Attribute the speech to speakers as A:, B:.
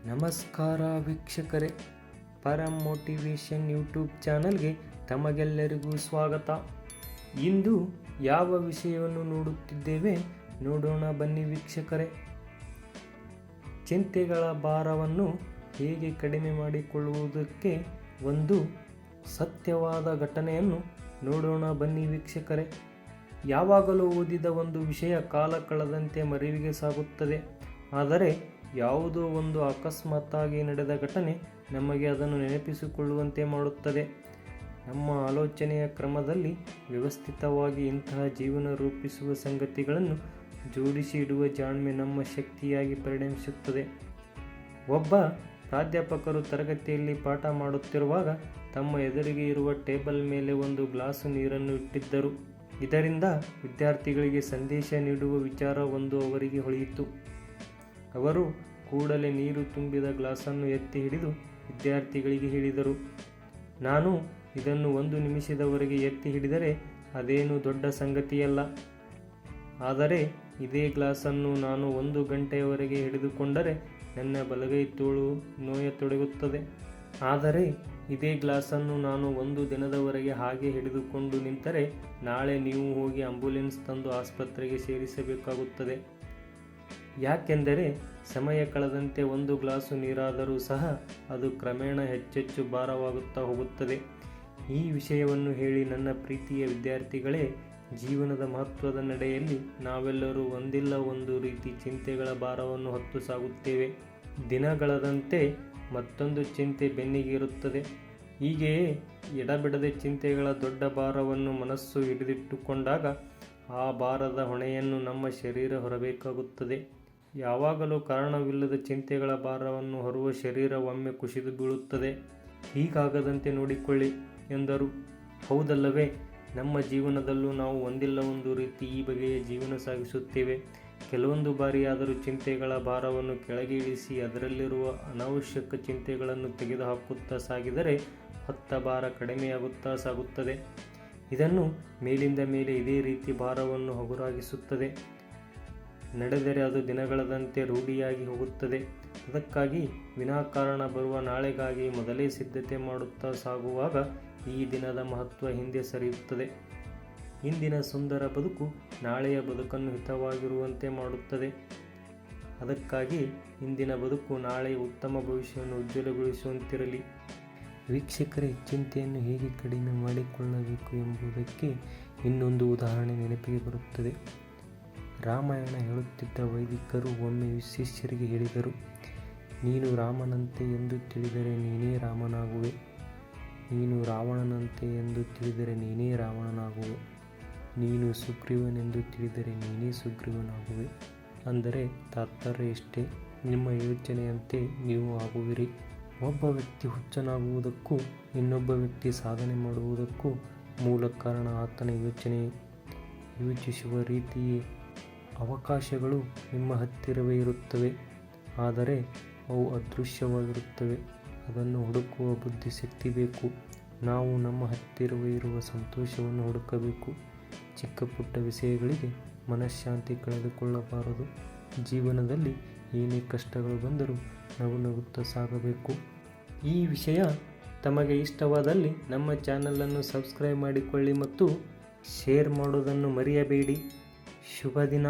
A: ನಮಸ್ಕಾರ ವೀಕ್ಷಕರೇ, ಪರಂ motivation YouTube ಚಾನಲ್ಗೆ ತಮಗೆಲ್ಲರಿಗೂ ಸ್ವಾಗತ. ಇಂದು ಯಾವ ವಿಷಯವನ್ನು ನೋಡುತ್ತಿದ್ದೇವೆ ನೋಡೋಣ ಬನ್ನಿ ವೀಕ್ಷಕರೇ. ಚಿಂತೆಗಳ ಭಾರವನ್ನು ಹೇಗೆ ಕಡಿಮೆ ಮಾಡಿಕೊಳ್ಳುವುದಕ್ಕೆ ಒಂದು ಸತ್ಯವಾದ ಘಟನೆಯನ್ನು ನೋಡೋಣ ಬನ್ನಿ ವೀಕ್ಷಕರೇ. ಯಾವಾಗಲೂ ಓದಿದ ಒಂದು ವಿಷಯ ಕಾಲ ಕಳೆದಂತೆ ಮರೆವಿಗೆ ಸಾಗುತ್ತದೆ. ಆದರೆ ಯಾವುದೋ ಒಂದು ಅಕಸ್ಮಾತ್ತಾಗಿ ನಡೆದ ಘಟನೆ ನಮಗೆ ಅದನ್ನು ನೆನಪಿಸಿಕೊಳ್ಳುವಂತೆ ಮಾಡುತ್ತದೆ. ನಮ್ಮ ಆಲೋಚನೆಯ ಕ್ರಮದಲ್ಲಿ ವ್ಯವಸ್ಥಿತವಾಗಿ ಇಂತಹ ಜೀವನ ರೂಪಿಸುವ ಸಂಗತಿಗಳನ್ನು ಜೋಡಿಸಿ ಇಡುವ ಜಾಣ್ಮೆ ನಮ್ಮ ಶಕ್ತಿಯಾಗಿ ಪರಿಣಮಿಸುತ್ತದೆ. ಒಬ್ಬ ಪ್ರಾಧ್ಯಾಪಕರು ತರಗತಿಯಲ್ಲಿ ಪಾಠ ಮಾಡುತ್ತಿರುವಾಗ ತಮ್ಮ ಎದುರಿಗೆ ಇರುವ ಟೇಬಲ್ ಮೇಲೆ ಒಂದು ಗ್ಲಾಸು ನೀರನ್ನು ಇಟ್ಟಿದ್ದರು. ಇದರಿಂದ ವಿದ್ಯಾರ್ಥಿಗಳಿಗೆ ಸಂದೇಶ ನೀಡುವ ವಿಚಾರವೊಂದು ಅವರಿಗೆ ಹೊಳೆಯಿತು. ಅವರು ಕೂಡಲೇ ನೀರು ತುಂಬಿದ ಗ್ಲಾಸನ್ನು ಎತ್ತಿ ಹಿಡಿದು ವಿದ್ಯಾರ್ಥಿಗಳಿಗೆ ಹೇಳಿದರು, ನಾನು ಇದನ್ನು 1 ನಿಮಿಷದವರೆಗೆ ಎತ್ತಿ ಹಿಡಿದರೆ ಅದೇನು ದೊಡ್ಡ ಸಂಗತಿಯಲ್ಲ. ಆದರೆ ಇದೇ ಗ್ಲಾಸನ್ನು ನಾನು 1 ಗಂಟೆಯವರೆಗೆ ಹಿಡಿದುಕೊಂಡರೆ ನನ್ನ ಬಲಗೈ ತೋಳು ನೋಯತೊಡಗುತ್ತದೆ. ಆದರೆ ಇದೇ ಗ್ಲಾಸನ್ನು ನಾನು 1 ದಿನದವರೆಗೆ ಹಾಗೆ ಹಿಡಿದುಕೊಂಡು ನಿಂತರೆ ನಾಳೆ ನೀವು ಹೋಗಿ ಆಂಬ್ಯುಲೆನ್ಸ್ ತಂದು ಆಸ್ಪತ್ರೆಗೆ ಸೇರಿಸಬೇಕಾಗುತ್ತದೆ. ಯಾಕೆಂದರೆ ಸಮಯ ಕಳೆದಂತೆ 1 ಗ್ಲಾಸು ನೀರಾದರೂ ಸಹ ಅದು ಕ್ರಮೇಣ ಹೆಚ್ಚೆಚ್ಚು ಭಾರವಾಗುತ್ತಾ ಹೋಗುತ್ತದೆ. ಈ ವಿಷಯವನ್ನು ಹೇಳಿ ನನ್ನ ಪ್ರೀತಿಯ ವಿದ್ಯಾರ್ಥಿಗಳೇ, ಜೀವನದ ಮಹತ್ವದ ನಡೆಯಲ್ಲಿ ನಾವೆಲ್ಲರೂ ಒಂದಿಲ್ಲ ಒಂದು ರೀತಿ ಚಿಂತೆಗಳ ಭಾರವನ್ನು ಹೊತ್ತು ಸಾಗುತ್ತೇವೆ. ದಿನಗಳದಂತೆ ಮತ್ತೊಂದು ಚಿಂತೆ ಬೆನ್ನಿಗೆ ಇರುತ್ತದೆ. ಹೀಗೆಯೇ ಎಡಬಿಡದೆ ಚಿಂತೆಗಳ ದೊಡ್ಡ ಭಾರವನ್ನು ಮನಸ್ಸು ಹಿಡಿದಿಟ್ಟುಕೊಂಡಾಗ ಆ ಭಾರದ ಹೊಣೆಯನ್ನು ನಮ್ಮ ಶರೀರ ಹೊರಬೇಕಾಗುತ್ತದೆ. ಯಾವಾಗಲೂ ಕಾರಣವಿಲ್ಲದ ಚಿಂತೆಗಳ ಭಾರವನ್ನು ಹೊರುವ ಶರೀರ ಒಮ್ಮೆ ಕುಸಿದು ಬೀಳುತ್ತದೆ. ಹೀಗಾಗದಂತೆ ನೋಡಿಕೊಳ್ಳಿ ಎಂದರು. ಹೌದಲ್ಲವೇ? ನಮ್ಮ ಜೀವನದಲ್ಲೂ ನಾವು ಒಂದಿಲ್ಲ ಒಂದು ರೀತಿ ಈ ಬಗೆಯ ಜೀವನ ಸಾಗಿಸುತ್ತೇವೆ. ಕೆಲವೊಂದು ಬಾರಿಯಾದರೂ ಚಿಂತೆಗಳ ಭಾರವನ್ನು ಕೆಳಗೆ ಇಳಿಸಿ ಅದರಲ್ಲಿರುವ ಅನಾವಶ್ಯಕ ಚಿಂತೆಗಳನ್ನು ತೆಗೆದುಹಾಕುತ್ತಾ ಸಾಗಿದರೆ ಹೊತ್ತ ಭಾರ ಕಡಿಮೆಯಾಗುತ್ತಾ ಸಾಗುತ್ತದೆ. ಇದನ್ನು ಮೇಲಿಂದ ಮೇಲೆ ಇದೇ ರೀತಿ ಭಾರವನ್ನು ಹಗುರಾಗಿಸುತ್ತದೆ ನಡೆದರೆ ಅದು ದಿನಗಳದಂತೆ ರೂಢಿಯಾಗಿ ಹೋಗುತ್ತದೆ. ಅದಕ್ಕಾಗಿ ವಿನಾಕಾರಣ ಬರುವ ನಾಳೆಗಾಗಿ ಮೊದಲೇ ಸಿದ್ಧತೆ ಮಾಡುತ್ತಾ ಸಾಗುವಾಗ ಈ ದಿನದ ಮಹತ್ವ ಹಿಂದೆ ಸರಿಯುತ್ತದೆ. ಇಂದಿನ ಸುಂದರ ಬದುಕು ನಾಳೆಯ ಬದುಕನ್ನು ಹಿತವಾಗಿರುವಂತೆ ಮಾಡುತ್ತದೆ. ಅದಕ್ಕಾಗಿ ಇಂದಿನ ಬದುಕು ನಾಳೆಯ ಉತ್ತಮ ಭವಿಷ್ಯವನ್ನು ಉಜ್ವಲಗೊಳಿಸುವಂತಿರಲಿ. ವೀಕ್ಷಕರೇ, ಚಿಂತೆಯನ್ನು ಹೇಗೆ ಕಡಿಮೆ ಮಾಡಿಕೊಳ್ಳಬೇಕು ಎಂಬುದಕ್ಕೆ ಇನ್ನೊಂದು ಉದಾಹರಣೆ ನೆನಪಿಗೆ ಬರುತ್ತದೆ. ರಾಮಾಯಣ ಹೇಳುತ್ತಿದ್ದ ವೈದಿಕರು ಒಮ್ಮೆ ಶಿಷ್ಯರಿಗೆ ಹೇಳಿದರು, ನೀನು ರಾಮನಂತೆ ಎಂದು ತಿಳಿದರೆ ನೀನೇ ರಾಮನಾಗುವೆ, ನೀನು ರಾವಣನಂತೆ ಎಂದು ತಿಳಿದರೆ ನೀನೇ ರಾವಣನಾಗುವೆ, ನೀನು ಸುಗ್ರೀವನೆಂದು ತಿಳಿದರೆ ನೀನೇ ಸುಗ್ರೀವನಾಗುವೆ. ಅಂದರೆ ತಾತ್ಪರ್ಯ ಇಷ್ಟೇ, ನಿಮ್ಮ ಯೋಚನೆಯಂತೆ ನೀವು ಆಗುವಿರಿ. ಒಬ್ಬ ವ್ಯಕ್ತಿ ಹುಚ್ಚನಾಗುವುದಕ್ಕೂ ಇನ್ನೊಬ್ಬ ವ್ಯಕ್ತಿ ಸಾಧನೆ ಮಾಡುವುದಕ್ಕೂ ಮೂಲ ಕಾರಣ ಆತನ ಯೋಚನೆಯೇ. ಯೋಚಿಸುವ ರೀತಿಯೇ. ಅವಕಾಶಗಳು ನಿಮ್ಮ ಹತ್ತಿರವೇ ಇರುತ್ತವೆ, ಆದರೆ ಅವು ಅದೃಶ್ಯವಾಗಿರುತ್ತವೆ. ಅದನ್ನು ಹುಡುಕುವ ಬುದ್ಧಿಶಕ್ತಿ ಬೇಕು. ನಾವು ನಮ್ಮ ಹತ್ತಿರವೇ ಇರುವ ಸಂತೋಷವನ್ನು ಹುಡುಕಬೇಕು. ಚಿಕ್ಕ ಪುಟ್ಟ ವಿಷಯಗಳಿಗೆ ಮನಃಶಾಂತಿ ಕಳೆದುಕೊಳ್ಳಬಾರದು. ಜೀವನದಲ್ಲಿ ಏನೇ ಕಷ್ಟಗಳು ಬಂದರೂ ನಗುತ್ತಾ ಸಾಗಬೇಕು. ಈ ವಿಷಯ ತಮಗೆ ಇಷ್ಟವಾದಲ್ಲಿ ನಮ್ಮ ಚಾನಲನ್ನು ಸಬ್ಸ್ಕ್ರೈಬ್ ಮಾಡಿಕೊಳ್ಳಿ ಮತ್ತು ಶೇರ್ ಮಾಡೋದನ್ನು ಮರೆಯಬೇಡಿ. ಶುಭ ದಿನ.